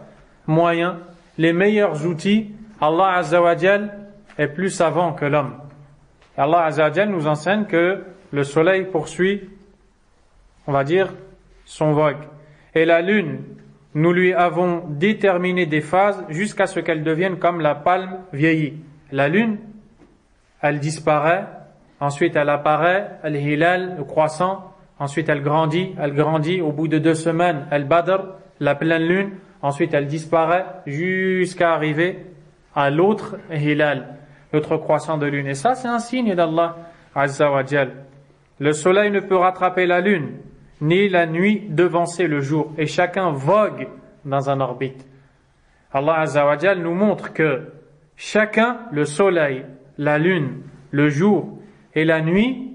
moyens, les meilleurs outils, Allah Azza wa Jal est plus savant que l'homme. Allah Azza wa Jal nous enseigne que le soleil poursuit, on va dire, son vogue. Et la lune, nous lui avons déterminé des phases jusqu'à ce qu'elle devienne comme la palme vieillie. La lune, elle disparaît, ensuite elle apparaît, elle hilal, le croissant, ensuite elle grandit, au bout de 2 semaines, elle badr, la pleine lune, ensuite elle disparaît jusqu'à arriver à l'autre hilal, l'autre croissant de lune. Et ça, c'est un signe d'Allah Azza wa Jal. Le soleil ne peut rattraper la lune, ni la nuit devancer le jour, et chacun vogue dans un orbite. Allah Azza wa Jal nous montre que chacun, le soleil, la lune, le jour et la nuit,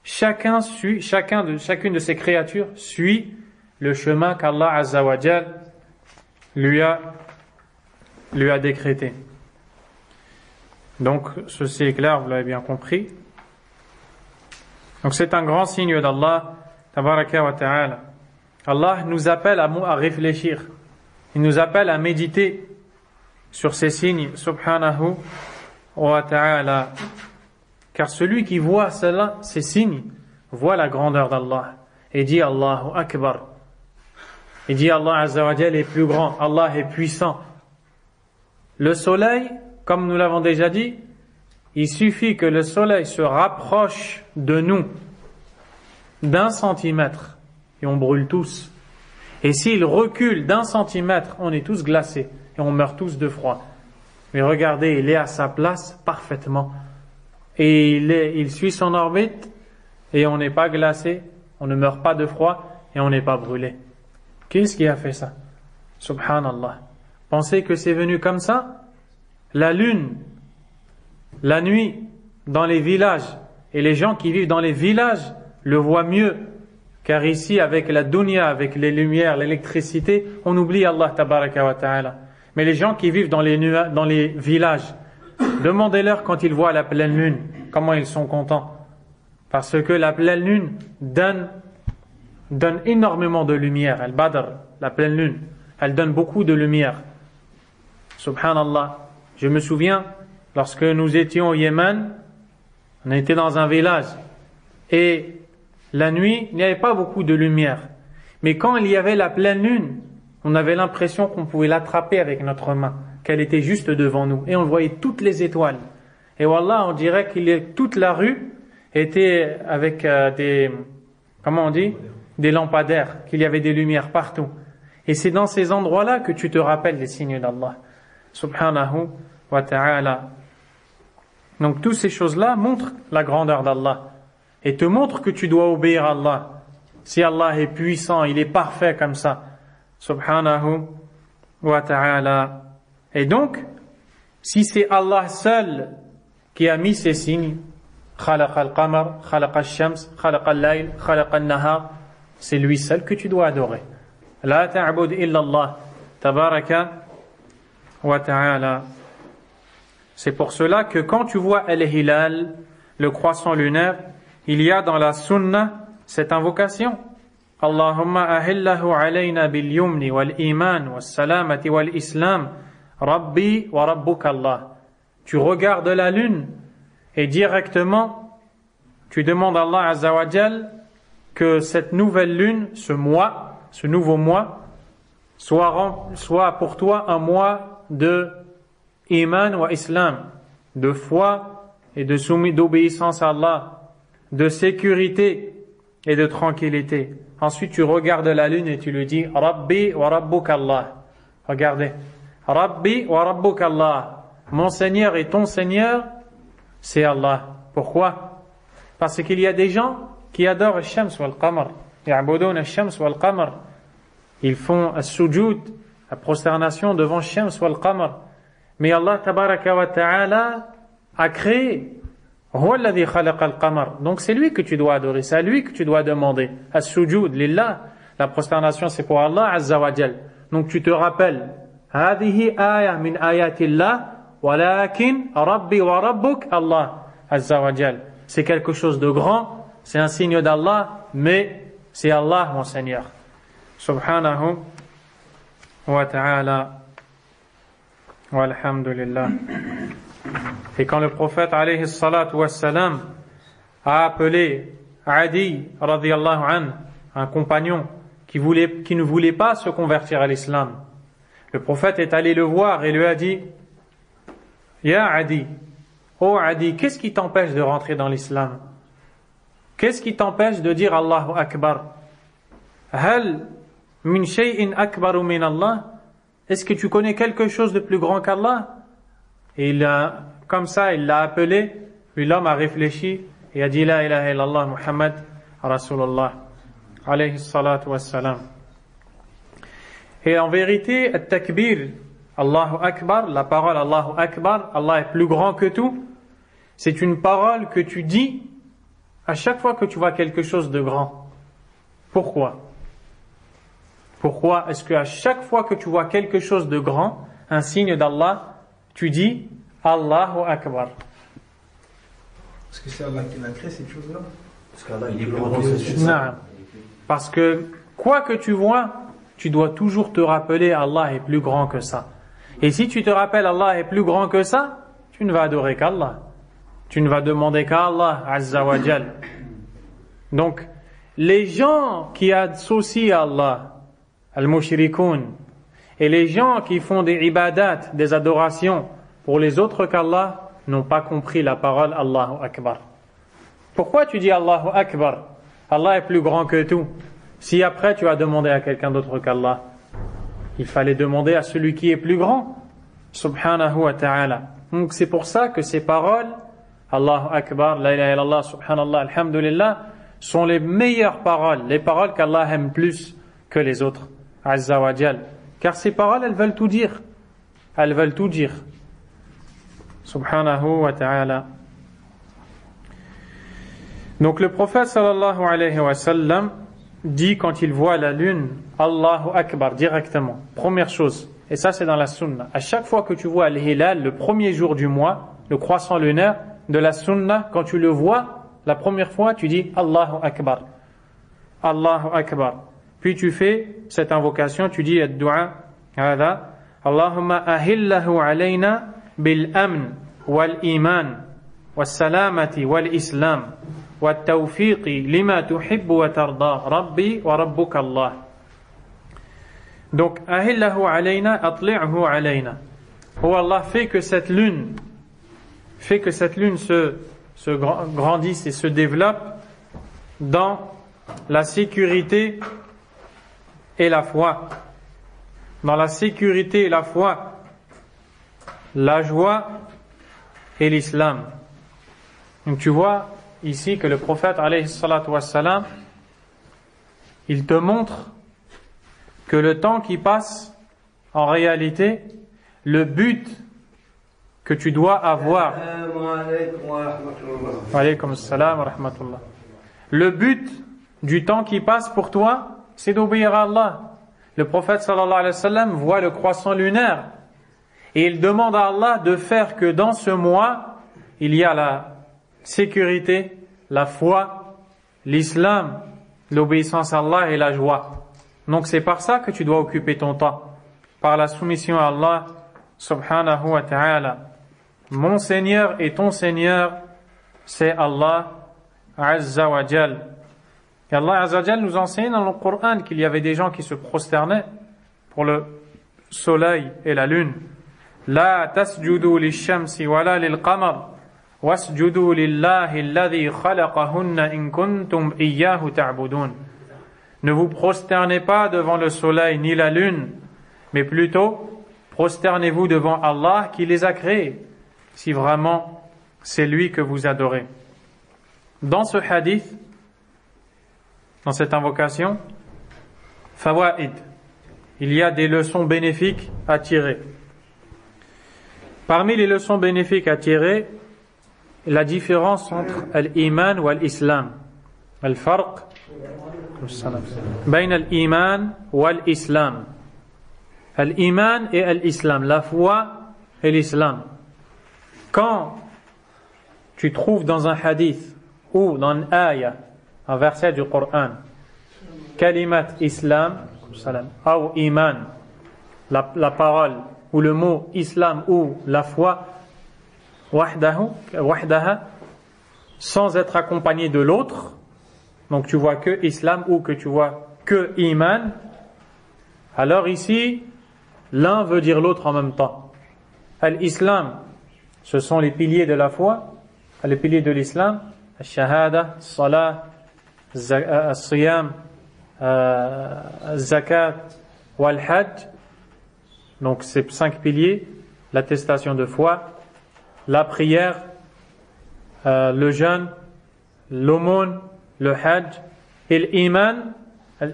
chacune de ces créatures suit le chemin qu'Allah Azza wa Jal lui a décrété. Donc, ceci est clair, vous l'avez bien compris. Donc, c'est un grand signe d'Allah, tabaraka wa ta'ala. Allah nous appelle à réfléchir. Il nous appelle à méditer sur ces signes, subhanahu wa ta'ala. Car celui qui voit cela, ces signes, voit la grandeur d'Allah. Et dit Allahu Akbar. Et dit Allah Azza wa Jal est plus grand, Allah est puissant. Le soleil, comme nous l'avons déjà dit, il suffit que le soleil se rapproche de nous d'1 centimètre et on brûle tous. Et s'il recule d'1 centimètre, on est tous glacés et on meurt tous de froid. Mais regardez, il est à sa place parfaitement. Et il suit son orbite et on n'est pas glacé, on ne meurt pas de froid et on n'est pas brûlé. Qu'est-ce qui a fait ça? Subhanallah. Pensez que c'est venu comme ça? La lune, la nuit, dans les villages, et les gens qui vivent dans les villages le voient mieux, car ici, avec la dunya, avec les lumières, l'électricité, on oublie Allah tabaraka wa ta'ala. Mais les gens qui vivent dans les villages, demandez-leur quand ils voient la pleine lune, comment ils sont contents. Parce que la pleine lune donne énormément de lumière. Elle badr, la pleine lune, elle donne beaucoup de lumière. Subhanallah. Je me souviens, lorsque nous étions au Yémen, on était dans un village et la nuit, il n'y avait pas beaucoup de lumière. Mais quand il y avait la pleine lune, on avait l'impression qu'on pouvait l'attraper avec notre main, qu'elle était juste devant nous et on voyait toutes les étoiles. Et wallah, on dirait toute la rue était avec des lampadaires, qu'il y avait des lumières partout. Et c'est dans ces endroits-là que tu te rappelles les signes d'Allah. Subhanahu wa ta'ala. Donc toutes ces choses-là montrent la grandeur d'Allah et te montrent que tu dois obéir à Allah. Si Allah est puissant, il est parfait comme ça. Subhanahu wa ta'ala. Et donc, si c'est Allah seul qui a mis ces signes, khalaqa al-qamar, khalaqa al-shams, khalaqa al-layl, khalaqa al-nahar, c'est lui seul que tu dois adorer. La ta'bud illa Allah, tabaraka wa ta'ala. C'est pour cela que quand tu vois al-hilal, le croissant lunaire, il y a dans la sunna cette invocation. Allahumma ahillahu alayna bil yumni wal iman was salamati wal islam, rabbi wa rabbuk Allah. Tu regardes la lune et directement tu demandes à Allah Azza wa Jal que cette nouvelle lune, ce nouveau mois, soit pour toi un mois de iman wa islam, de foi et d'obéissance à Allah, de sécurité et de tranquillité. Ensuite, tu regardes la lune et tu lui dis Rabbi wa Rabbuk Allah. Regardez. Rabbi wa Rabbuk Allah. Mon Seigneur et ton Seigneur, c'est Allah. Pourquoi? Parce qu'il y a des gens qui adorent al-shams wal-qamar. Ya'budun al-shams wal-qamar. Ils font al-sujud, la prosternation devant al-shams wal-qamar. Mais Allah tabaraka wa ta'ala a créé. Huwa alladhi khalaqa al-qamar. Donc c'est lui que tu dois adorer, c'est à lui que tu dois demander. Al-sujud lillah. La prosternation c'est pour Allah azza wa jal. Donc tu te rappelles هذه آية من آيات الله ولكن ربي وربك الله عز وجل. C'est quelque chose de grand, c'est un signe d'Allah, mais c'est Allah mon Seigneur. Subhanahu wa ta'ala. Walhamdulillah. Et quand le prophète alayhi salatu wassalam a appelé Adi radiyallahu anhu, un compagnon qui ne voulait pas se convertir à l'islam, le prophète est allé le voir et lui a dit Ya Adi, oh Adi, qu'est-ce qui t'empêche de rentrer dans l'islam? Qu'est-ce qui t'empêche de dire Allahu Akbar? Hal min shay'in akbaru min Allah? Est-ce que tu connais quelque chose de plus grand qu'Allah? Et comme ça, il l'a appelé, puis l'homme a réfléchi et a dit La ilaha illallah Muhammad Rasulullah alayhi salatu wassalam. Et en vérité, at-takbir, Allahu Akbar, la parole Allahu Akbar, Allah est plus grand que tout, c'est une parole que tu dis à chaque fois que tu vois quelque chose de grand. Pourquoi? Pourquoi est-ce qu'à chaque fois que tu vois quelque chose de grand, un signe d'Allah, tu dis Allahu Akbar? Parce que c'est Allah qui l'a créé cette chose-là. Parce qu'Allah il est plus grand que ça. Non. Parce que quoi que tu vois, tu dois toujours te rappeler Allah est plus grand que ça. Et si tu te rappelles Allah est plus grand que ça, tu ne vas adorer qu'Allah. Tu ne vas demander qu'à Allah Azza wa Jal. Donc, les gens qui associent Allah, al-mushrikoun, et les gens qui font des ibadat, des adorations pour les autres qu'Allah, n'ont pas compris la parole Allahu Akbar. Pourquoi tu dis Allahu Akbar? Allah est plus grand que tout. Si après tu as demandé à quelqu'un d'autre qu'Allah, il fallait demander à celui qui est plus grand, subhanahu wa ta'ala. Donc c'est pour ça que ces paroles, Allahu Akbar, la ilaha illallah, subhanallah, alhamdulillah, sont les meilleures paroles, les paroles qu'Allah aime plus que les autres, azza wa jal. Car ces paroles, elles veulent tout dire. Elles veulent tout dire. Subhanahu wa ta'ala. Donc le prophète sallallahu alayhi wa sallam dit quand il voit la lune, Allahu Akbar, directement. Première chose, et ça c'est dans la sunna. À chaque fois que tu vois al-hilal, le premier jour du mois, le croissant lunaire de la sunna, quand tu le vois, la première fois, tu dis Allahu Akbar. Allahu Akbar. Puis tu fais cette invocation, tu dis ad-du'a, hada, Allahumma ahillahu alayna bil-amn wal-iman wal-salamati wal-islam. والتوفيق لما تحب وترضى ربي وربك الله. Donc ahillahu alayna atli'hu alayna. Oh Allah, fait que cette lune se grandisse et se développe dans la sécurité et la foi. Dans la sécurité et la foi, la joie et l'islam. Donc tu vois ici que le prophète alayhi salatu wassalam, il te montre que le temps qui passe, en réalité, le but que tu dois avoir, alaykum salam wa rahmatullah, le but du temps qui passe pour toi, c'est d'obéir à Allah. Le prophète sallallahu alayhi wa sallam voit le croissant lunaire et il demande à Allah de faire que dans ce mois, il y a la sécurité, la foi, l'islam, l'obéissance à Allah et la joie. Donc c'est par ça que tu dois occuper ton temps, par la soumission à Allah subhanahu wa ta'ala. Mon Seigneur et ton Seigneur, c'est Allah azza wa jal. Et Allah azza wa jal nous enseigne dans le Coran qu'il y avait des gens qui se prosternaient pour le soleil et la lune. La tasjudu lish-shamsi wala lil-qamar وَاسْجُدُوا لِلَّهِ الَّذِي خَلَقَهُنَّ إِن كُنتُمْ إِيَّاهُ تَعْبُدُونَ. Ne vous prosternez pas devant le soleil ni la lune, mais plutôt prosternez-vous devant Allah qui les a créés, si vraiment c'est lui que vous adorez. Dans ce hadith, dans cette invocation, fawaid, il y a des leçons bénéfiques à tirer. Parmi les leçons bénéfiques à tirer, la différence entre l'iman ou l'islam. Al-farq bain l'iman ou l'islam. L'iman et l'islam, la foi et l'islam. Quand tu trouves dans un hadith ou dans une ayah, un verset du Coran, kalimat islam ou iman, la parole ou le mot islam ou la foi, wahdaha, sans être accompagné de l'autre, donc tu vois que islam ou que tu vois que iman, alors ici l'un veut dire l'autre en même temps. L'islam, ce sont les piliers de la foi, les piliers de l'islam, al-shahada, al-salah, al-siyam, al-zakat, wal-hajj. Donc ces 5 piliers, l'attestation de foi, la prière, le jeûne, l'aumône, le hajj, et l'iman,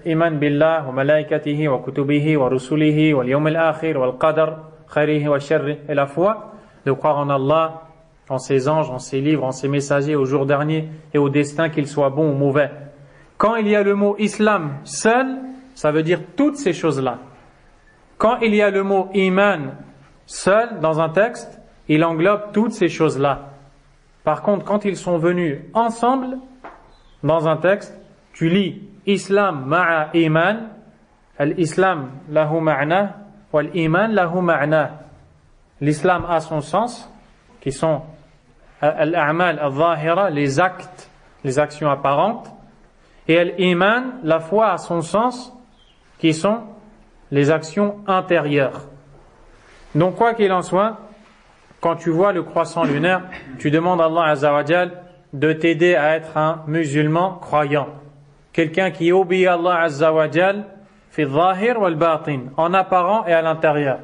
l'iman billah wa malaikatihi wa kutubihi wa rusulihi wa al-yawm al-akhir wa al-qadar khayrihi wa sharrihi, et la foi, de croire en Allah, en ses anges, en ses livres, en ses messagers, au jour dernier et au destin, qu'il soit bon ou mauvais. Quand il y a le mot islam seul, ça veut dire toutes ces choses-là. Quand il y a le mot iman seul dans un texte, il englobe toutes ces choses-là. Par contre, quand ils sont venus ensemble dans un texte, tu lis islam ma'a iman, l'islam lahu ma'na, wal iman lahu ma'na. L'islam a son sens, qui sont al-a'mal al-zahira, les actes, les actions apparentes, et l'iman, la foi a son sens, qui sont les actions intérieures. Donc quoi qu'il en soit, quand tu vois le croissant lunaire, tu demandes à Allah Azza wa Jal de t'aider à être un musulman croyant. Quelqu'un qui obéit à Allah Azza wa Jal fi zahir wal batin, en apparent et à l'intérieur.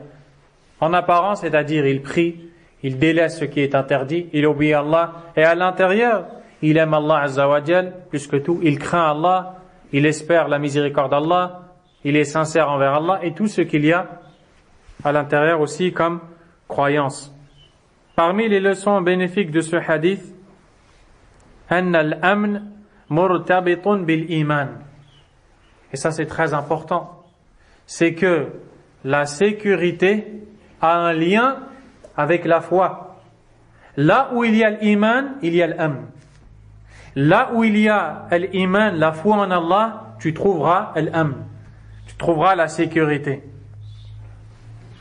En apparent, c'est-à-dire il prie, il délaisse ce qui est interdit, il obéit à Allah, et à l'intérieur, il aime Allah Azza wa Jal plus que tout, il craint Allah, il espère la miséricorde d'Allah, il est sincère envers Allah, et tout ce qu'il y a à l'intérieur aussi comme croyance. Parmi les leçons bénéfiques de ce hadith, anna al-amn murtabitun bil iman. Et ça c'est très important. C'est que la sécurité a un lien avec la foi. Là où il y a l'iman, il y a l'amn. Là où il y a l'iman, la foi en Allah, tu trouveras l'amn. Tu trouveras la sécurité.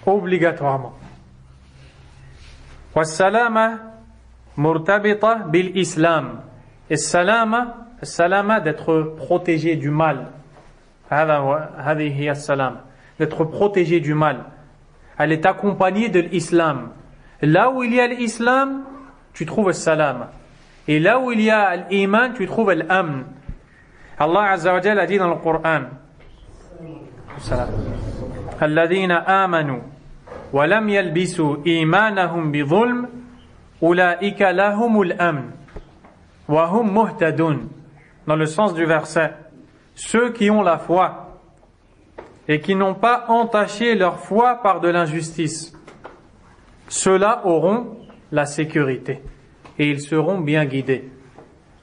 Obligatoirement. Wassalama murtabita bil islam. Et salama d'être protégé du mal. D'être protégé du mal. Elle est accompagnée de l'islam. Là où il y a l'islam, tu trouves le salam. Et là où il y a l'iman, tu trouves l'amn. Allah Azza wa Jalla a dit dans le Coran, Alladhina amanu wa lam yalbisu imanahum bi dhulm ulaika lahumul amn wa hum muhtadun. Dans le sens du verset, ceux qui ont la foi et qui n'ont pas entaché leur foi par de l'injustice, ceux-là auront la sécurité et ils seront bien guidés.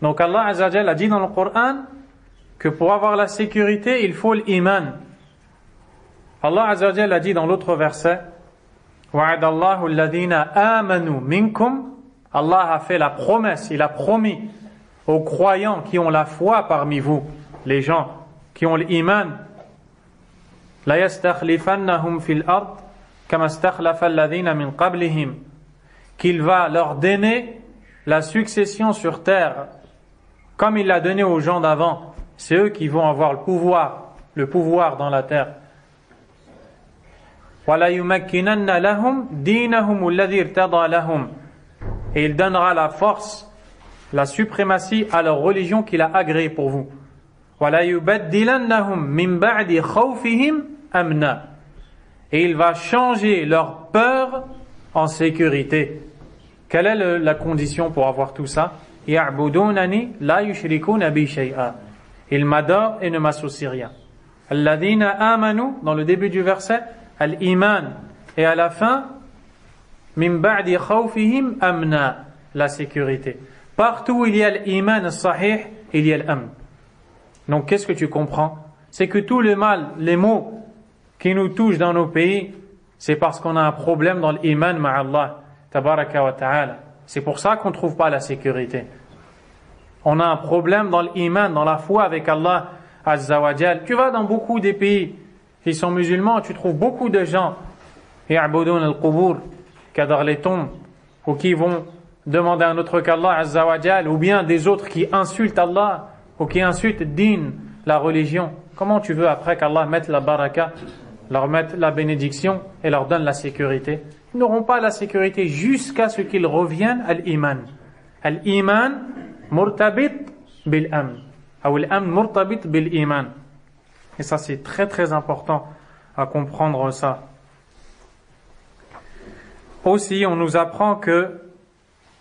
Donc Allah Azza wa Jalla a dit dans le Coran que pour avoir la sécurité, il faut l'iman. Allah Azza wa Jalla a dit dans l'autre verset, wa'adallahu alladhina amanu minkum. Allah a fait la promesse, il a promis aux croyants qui ont la foi parmi vous, les gens qui ont l'iman, la yastakhlifannahum fil ard kama istakhlafa alladhina min qablihim, qu'il va leur donner la succession sur terre comme il l'a donné aux gens d'avant. C'est eux qui vont avoir le pouvoir dans la terre. وَلَا يُمَكِّنَنَّ لَهُمْ دِينَهُمُ الَّذِي ارْتَضَى لَهُمْ. Et il donnera la force, la suprématie à leur religion qu'il a agréée pour vous. وَلَيُبَدِّلَنَّهُمْ مِنْ بَعْدِ خَوْفِهِمْ أَمْنًا. Et il va changer leur peur en sécurité. Quelle est la condition pour avoir tout ça? يَعْبُدُونَنِي لَا يُشْرِكُونَ بِي شَيْئًا. Ils m'adorent et ne m'associent rien. الَّذِينَ آمَنُوا, dans le début du verset, al-iman, et à la fin, مِنْ بَعْدِ خَوْفِهِمْ أَمْنًا, la sécurité. Partout où il y a l'iman sahih, il y a l'amn. Donc qu'est-ce que tu comprends? C'est que tout le mal, les maux qui nous touchent dans nos pays, c'est parce qu'on a un problème dans l'iman ma'Allah, tabaraka wa ta'ala. C'est pour ça qu'on ne trouve pas la sécurité. On a un problème dans l'iman, dans la foi avec Allah Azza wa Jal. Tu vas dans beaucoup des pays qui sont musulmans, tu trouves beaucoup de gens ya'budun al-qubur, qui adorent les tombes, ou qui vont demander à un autre qu'Allah Azza wa Jal, ou bien des autres qui insultent Allah, ou qui insultent din, la religion. Comment tu veux après qu'Allah mette la baraka, leur mette la bénédiction et leur donne la sécurité? Ils n'auront pas la sécurité jusqu'à ce qu'ils reviennent à l'iman. Al-iman murtabit bil-amn. Ou al-amn murtabit bil-iman. Et ça c'est très très important à comprendre ça. Aussi on nous apprend que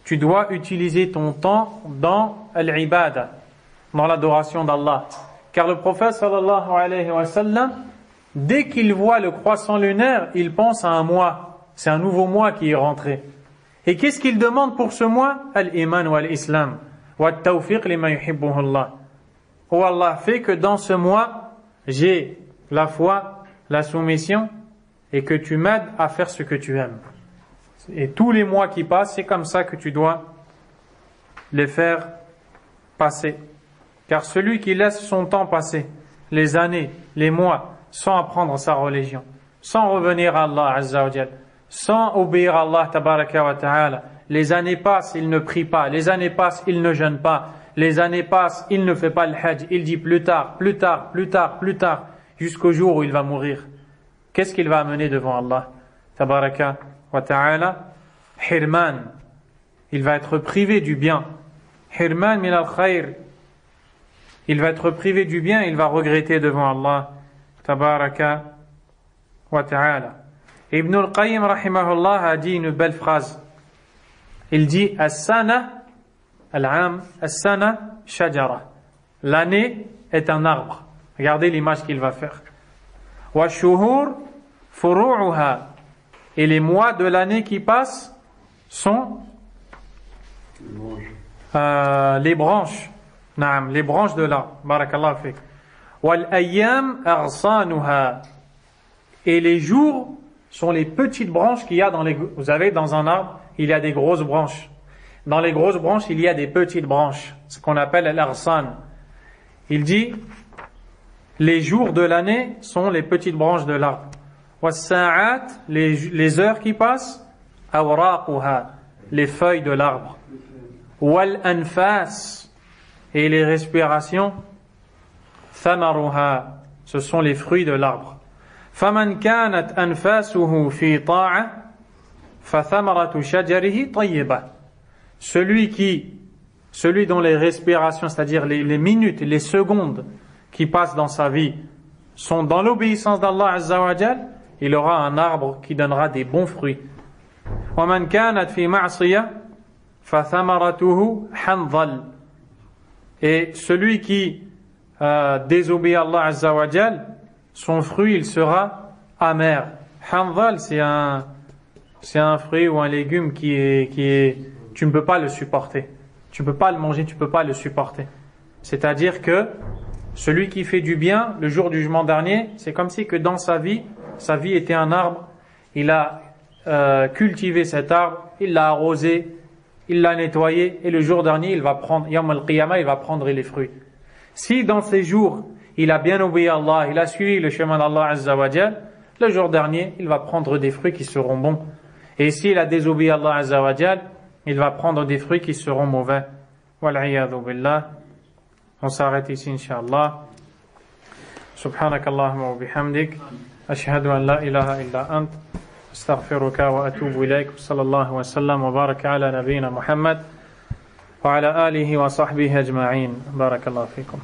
tu dois utiliser ton temps dans l'ibada, dans l'adoration d'Allah. Car le prophète sallallahu alayhi wa sallam, dès qu'il voit le croissant lunaire, il pense à un mois. C'est un nouveau mois qui est rentré. Et qu'est-ce qu'il demande pour ce mois? Al-iman wa al-islam. Wa at-tawfiq lima yuhibbuhu Allah. Oh Allah, fait que dans ce mois, j'ai la foi, la soumission, et que tu m'aides à faire ce que tu aimes. Et tous les mois qui passent, c'est comme ça que tu dois les faire passer. Car celui qui laisse son temps passer, les années, les mois, sans apprendre sa religion, sans revenir à Allah Azza wa Jal, sans obéir à Allah Tabaraka wa Ta'ala, les années passent, il ne prie pas, les années passent, il ne jeûne pas, les années passent, il ne fait pas le hajj, il dit plus tard, plus tard, plus tard, plus tard, jusqu'au jour où il va mourir. Qu'est-ce qu'il va amener devant Allah Tabaraka wa Ta'ala? Hirman. Il va être privé du bien. Hirman min al-khayr. Il va être privé du bien, il va regretter devant Allah Tabaraka wa Ta'ala. Ibn al-Qayyim rahimahullah a dit une belle phrase. Il dit as-sana al-am as-sana shajara. L'année est un arbre. Regardez l'image qu'il va faire. Wa shuhur furu'uha. Et les mois de l'année qui passent sont les branches. Naam, les branches de l'arbre. Barakallahu fik. Wal ayyam aghsanuha. Et les jours sont les petites branches qu'il y a dans les... Vous savez, dans un arbre, il y a des grosses branches. Dans les grosses branches, il y a des petites branches. Ce qu'on appelle l'aghsan. Il dit, les jours de l'année sont les petites branches de l'arbre. Was-sa'at, les heures qui passent, awraquha, les feuilles de l'arbre. Wal-anfas, et les respirations, thamaruha, ce sont les fruits de l'arbre. Faman kanat anfasuhu fi ta'a, fa thamaratu shajarihi tayyiba. Celui dont les respirations, c'est-à-dire les minutes, les secondes qui passent dans sa vie, sont dans l'obéissance d'Allah Azza wa Jal, il aura un arbre qui donnera des bons fruits. وَمَنْ كَانَتْ فِي مَعْصِيَةٍ فَثَمَرَتُهُ حَنْظَلٌ. Et celui qui désobéit à Allah Azza wa Jal, son fruit il sera amer. Hanzal, c'est un fruit ou un légume qui est tu ne peux pas le supporter. Tu ne peux pas le manger, tu ne peux pas le supporter. C'est-à-dire que celui qui fait du bien, le jour du jugement dernier, c'est comme si que dans sa vie était un arbre. Il a cultivé cet arbre, il l'a arrosé, il l'a nettoyé, et le jour dernier, il va prendre, Yawm al-Qiyamah, il va prendre les fruits. Si dans ces jours, il a bien obéi à Allah, il a suivi le chemin d'Allah Azza wa Jal, le jour dernier, il va prendre des fruits qui seront bons. Et s'il a désobéi à Allah Azza wa Jal, il va prendre des fruits qui seront mauvais. Wal'iyadhu billah. On s'arrête ici, Inch'Allah. Subhanakallahumma wa bihamdik. Ashhadu an la ilaha illa ant. أستغفرك وأتوب إليك. صلى الله وسلم وبارك على نبينا محمد وعلى آله وصحبه أجمعين. بارك الله فيكم.